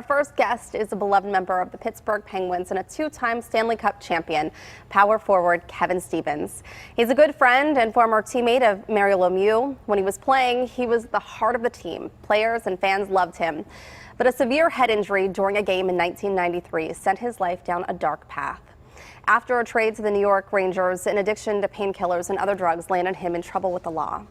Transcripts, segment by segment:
first guest is a beloved member of the Pittsburgh Penguins and a two-time Stanley Cup champion, power forward Kevin Stevens. He's a good friend and former teammate of Mario Lemieux. When he was playing, he was the heart of the team. Players and fans loved him. But a severe head injury during a game in 1993 sent his life down a dark path. After a trade to the New York Rangers, an addiction to painkillers and other drugs landed him in trouble with the law.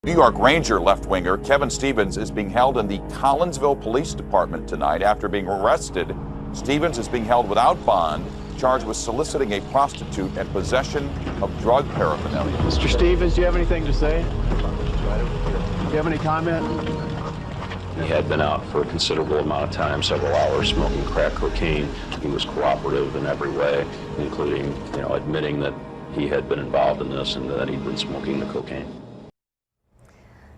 New York Ranger left-winger Kevin Stevens is being held in the Collinsville Police Department tonight after being arrested. Stevens is being held without bond, charged with soliciting a prostitute and possession of drug paraphernalia. Mr. Stevens, do you have anything to say? Do you have any comment? He had been out for a considerable amount of time, several hours, smoking crack cocaine. He was cooperative in every way, including, admitting that he had been involved in this and that he'd been smoking the cocaine.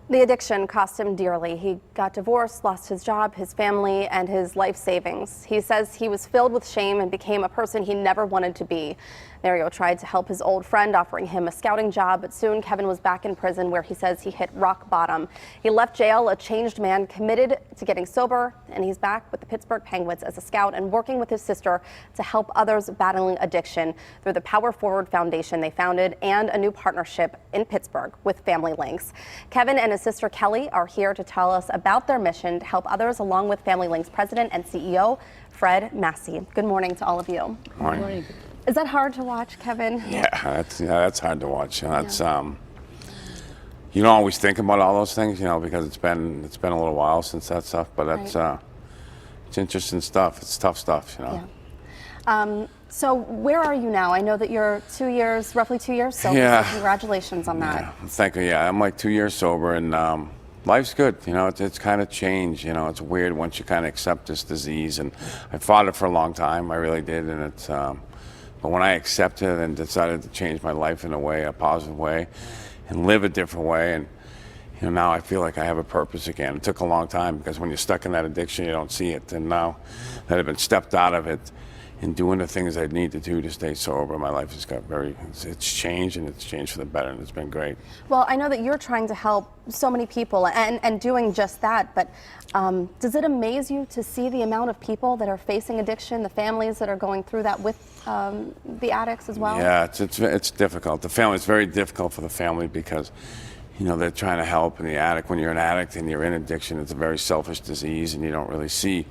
The addiction cost him dearly. He got divorced, lost his job, his family, and his life savings. He says he was filled with shame and became a person he never wanted to be. Mario tried to help his old friend, offering him a scouting job, but soon Kevin was back in prison where he says he hit rock bottom. He left jail a changed man, committed to getting sober, and he's back with the Pittsburgh Penguins as a scout and working with his sister to help others battling addiction through the Power Forward Foundation they founded and a new partnership in Pittsburgh with Family Links. Kevin and his sister Kelly are here to tell us about their mission to help others, along with Family Links President and CEO Fred Massey. Good morning to all of you. Good morning. Is that hard to watch, Kevin? Yeah, that's hard to watch. That's you don't always think about all those things, because it's been a little while since that stuff. But that's it's interesting stuff. It's tough stuff, Yeah. So where are you now? I know that you're roughly 2 years sober. Yeah. So congratulations on that. Yeah, thank you. Yeah, I'm like 2 years sober, and life's good. It's kind of changed. It's weird once you kind of accept this disease, and I fought it for a long time. I really did, and it's. But when I accepted it and decided to change my life in a positive way, and live a different way, and now I feel like I have a purpose again. It took a long time because when you're stuck in that addiction, you don't see it. And now that I've been stepped out of it and doing the things I need to do to stay sober, my life has got it's changed, and it's changed for the better, and it's been great. Well, I know that you're trying to help so many people and doing just that, but does it amaze you to see the amount of people that are facing addiction, the families that are going through that with the addicts as well? Yeah, it's difficult. It's very difficult for the family because they're trying to help, and the addict, when you're an addict and you're in addiction, it's a very selfish disease, and you don't really see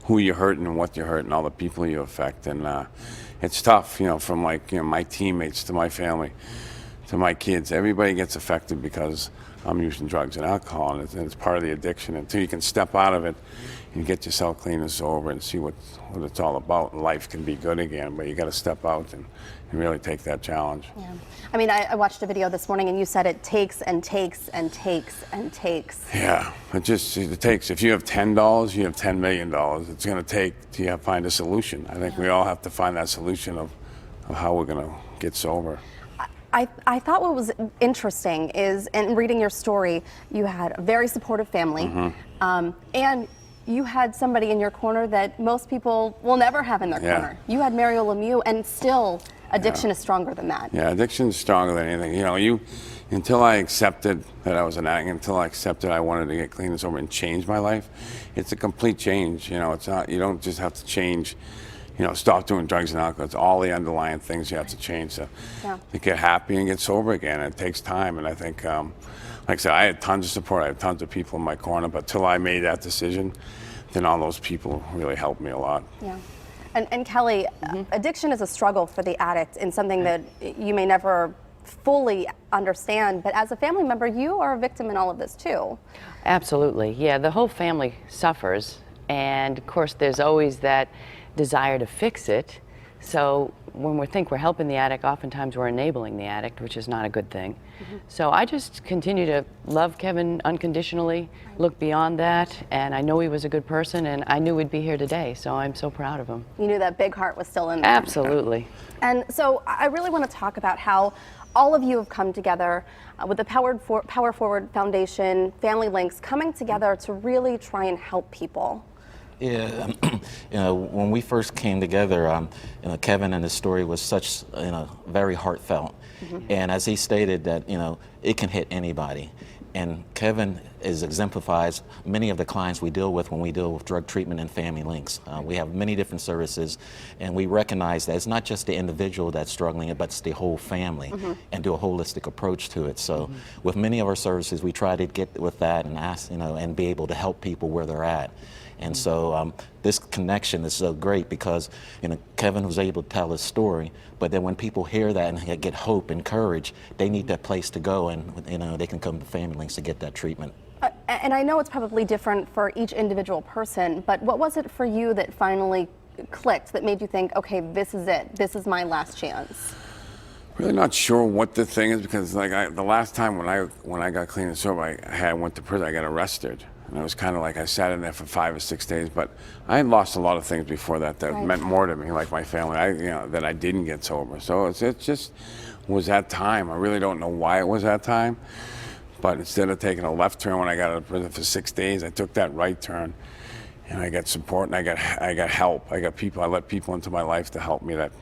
who you're hurting and what you're hurting, all the people you affect. And it's tough, from my teammates to my family to my kids. Everybody gets affected because I'm using drugs and alcohol, and it's part of the addiction. Until you can step out of it and get yourself clean and sober and see what it's all about, life can be good again. But you got to step out and really take that challenge. Yeah. I mean, I watched a video this morning, and you said it takes and takes and takes and takes. Yeah, it takes. If you have $10, you have $10 million. It's going to take to find a solution. I think we all have to find that solution of how we're going to get sober. I thought what was interesting is, in reading your story, you had a very supportive family, and you had somebody in your corner that most people will never have in their corner. You had Mario Lemieux, and still addiction is stronger than that. Yeah, addiction is stronger than anything. Until I accepted that I was an addict, until I accepted I wanted to get clean and sober and change my life, it's a complete change. It's not. You don't just have to change. Stop doing drugs and alcohol. It's all the underlying things you have to change to get happy and get sober again. It takes time, and I think, like I said, I had tons of support. I had tons of people in my corner, but till I made that decision, then all those people really helped me a lot. Yeah. And Kelly, addiction is a struggle for the addict, and something that you may never fully understand, but as a family member, you are a victim in all of this too. Absolutely. Yeah, the whole family suffers, and of course there's always that desire to fix it. So when we think we're helping the addict, oftentimes we're enabling the addict, which is not a good thing. So I just continue to love Kevin unconditionally, look beyond that, and I know he was a good person, and I knew we'd be here today, so I'm so proud of him. You knew that big heart was still in there. Absolutely. And so I really want to talk about how all of you have come together with the Power Forward Foundation, Family Links, coming together to really try and help people. Yeah, when we first came together, Kevin and his story was such, very heartfelt. And as he stated that, it can hit anybody. And Kevin exemplifies many of the clients we deal with when we deal with drug treatment and family links. We have many different services, and we recognize that it's not just the individual that's struggling, but it's the whole family, and do a holistic approach to it. So with many of our services, we try to get with that and ask, and be able to help people where they're at. And so this connection is so great because Kevin was able to tell his story, but then when people hear that and get hope and courage, they need that place to go, and they can come to Family Links to get that treatment. And I know it's probably different for each individual person, but what was it for you that finally clicked, that made you think, okay, this is it, this is my last chance? Really not sure what the thing is, because the last time when I got clean and sober, I went to prison. I got arrested, and it was kind of like I sat in there for 5 or 6 days. But I had lost a lot of things before that meant more to me, like my family. That I didn't get sober. So it just was that time. I really don't know why it was that time, but instead of taking a left turn when I got out of prison for 6 days, I took that right turn, and I got support, and I got help. I got people. I let people into my life to help me that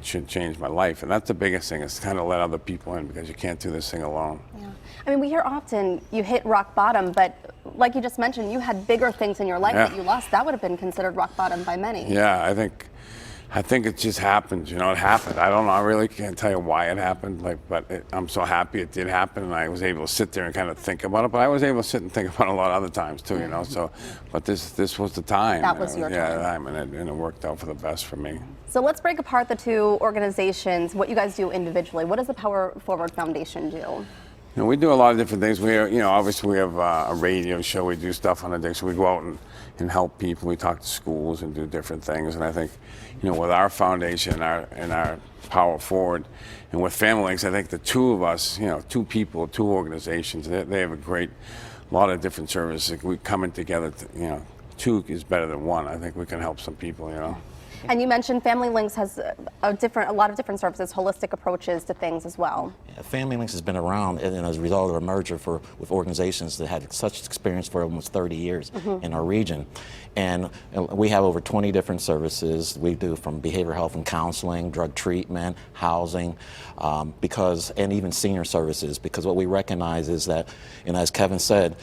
should change my life, and that's the biggest thing, is to kind of let other people in, because you can't do this thing alone. Yeah. I mean, we hear often you hit rock bottom, but like you just mentioned, you had bigger things in your life that you lost. That would have been considered rock bottom by many. Yeah, I think it just happened. It happened. I don't know. I really can't tell you why it happened. I'm so happy it did happen, and I was able to sit there and kind of think about it. But I was able to sit and think about it a lot of other times too. So, but this was the time. That was your time. Yeah, the time, and it worked out for the best for me. So let's break apart the two organizations. What you guys do individually. What does the Power Forward Foundation do? We do a lot of different things. Obviously we have a radio show. We do stuff on addiction. We go out and help people. We talk to schools and do different things. And I think, with our foundation and our Power Forward, and with Family Links, I think the two of us, two people, two organizations, they have a lot of different services. We coming together. Two is better than one. I think we can help some people. And you mentioned Family Links has a lot of different services, holistic approaches to things as well. Yeah, Family Links has been around as a result of a merger with organizations that had such experience for almost 30 years in our region. And we have over 20 different services. We do from behavioral health and counseling, drug treatment, housing, and even senior services, because what we recognize is that, as Kevin said,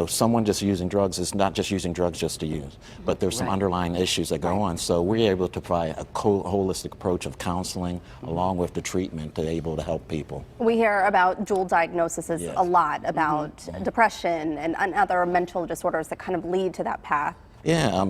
someone just using drugs is not just using drugs just to use, but there's some underlying issues that go on. So we're able to provide a holistic approach of counseling along with the treatment to be able to help people. We hear about dual diagnoses a lot, about depression and other mental disorders that kind of lead to that path. Yeah,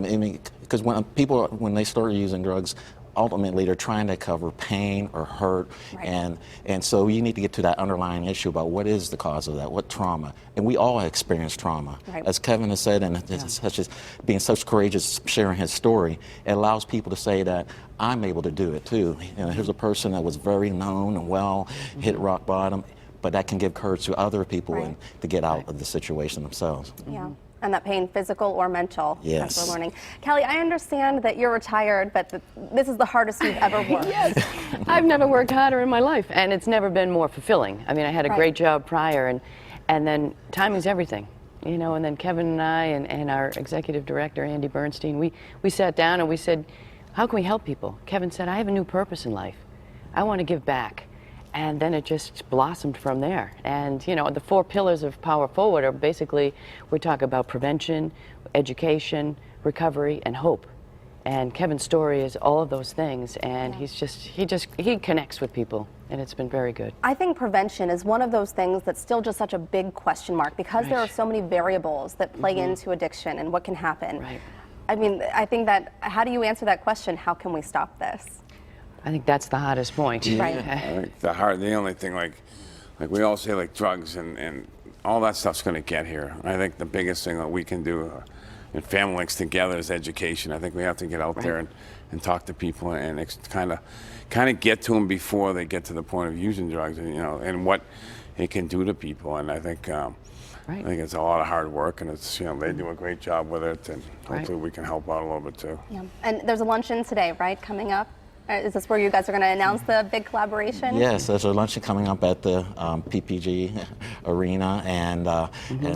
because when they start using drugs, ultimately they're trying to cover pain or hurt, and so you need to get to that underlying issue about what is the cause of that, what trauma. And we all experience trauma. As Kevin has said, and such as being such courageous, sharing his story, it allows people to say that I'm able to do it too. Here's a person that was very known and well, hit rock bottom, but that can give courage to other people to get out of the situation themselves. Yeah. And that pain, physical or mental, yes, as we're learning. Kelly, I understand that you're retired, but this is the hardest you've ever worked. Yes, I've never worked harder in my life, and it's never been more fulfilling. I mean, I had a great job prior, and then timing's everything, and then Kevin and I and our executive director, Andy Bernstein, we sat down and we said, how can we help people? Kevin said, I have a new purpose in life. I want to give back. And then it just blossomed from there. And, the 4 pillars of Power Forward are basically, we talk about prevention, education, recovery, and hope. And Kevin's story is all of those things, and he connects with people, and it's been very good. I think prevention is one of those things that's still just such a big question mark, because there are so many variables that play into addiction and what can happen. I mean, I think that, how do you answer that question? How can we stop this? I think that's the hardest point. Right. I think the only thing, like we all say, drugs and all that stuff's going to get here. I think the biggest thing that we can do in Family Links together is education. I think we have to get out there and talk to people and kind of get to them before they get to the point of using drugs, and what it can do to people. And I think I think it's a lot of hard work, and it's they do a great job with it, and hopefully we can help out a little bit too. Yeah. And there's a luncheon today, right, coming up? Is this where you guys are going to announce the big collaboration? Yes, there's a luncheon coming up at the PPG Arena, and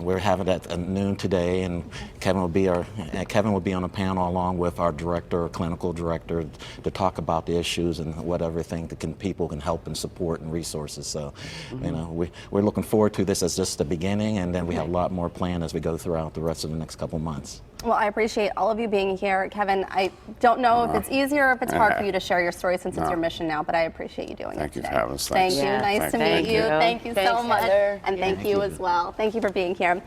we're having it at noon today. And Kevin will be on a panel along with our clinical director, to talk about the issues and whatever thing that people can help and support and resources. So, we're looking forward to this as just the beginning, and then we have a lot more planned as we go throughout the rest of the next couple months. Well, I appreciate all of you being here. Kevin, I don't know if it's easier or if it's hard for you to share your story since it's your mission now, but I appreciate you doing it today. Thank you for having us. Thank you. Nice to meet you. Thank you so much. Heather. And thank you as well. Thank you for being here.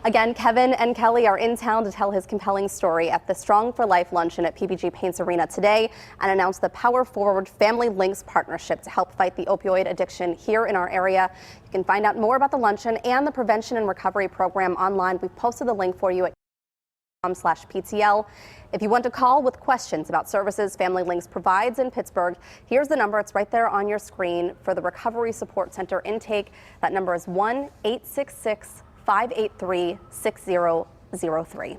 Again, Kevin and Kelly are in town to tell his compelling story at the Strong for Life luncheon at PPG Paints Arena today and announce the Power Forward Family Links partnership to help fight the opioid addiction here in our area. You can find out more about the luncheon and the prevention and recovery program online. We've posted the link for you at /PTL. If you want to call with questions about services Family Links provides in Pittsburgh, here's the number. It's right there on your screen for the Recovery Support Center intake. That number is 1-866-583-6003.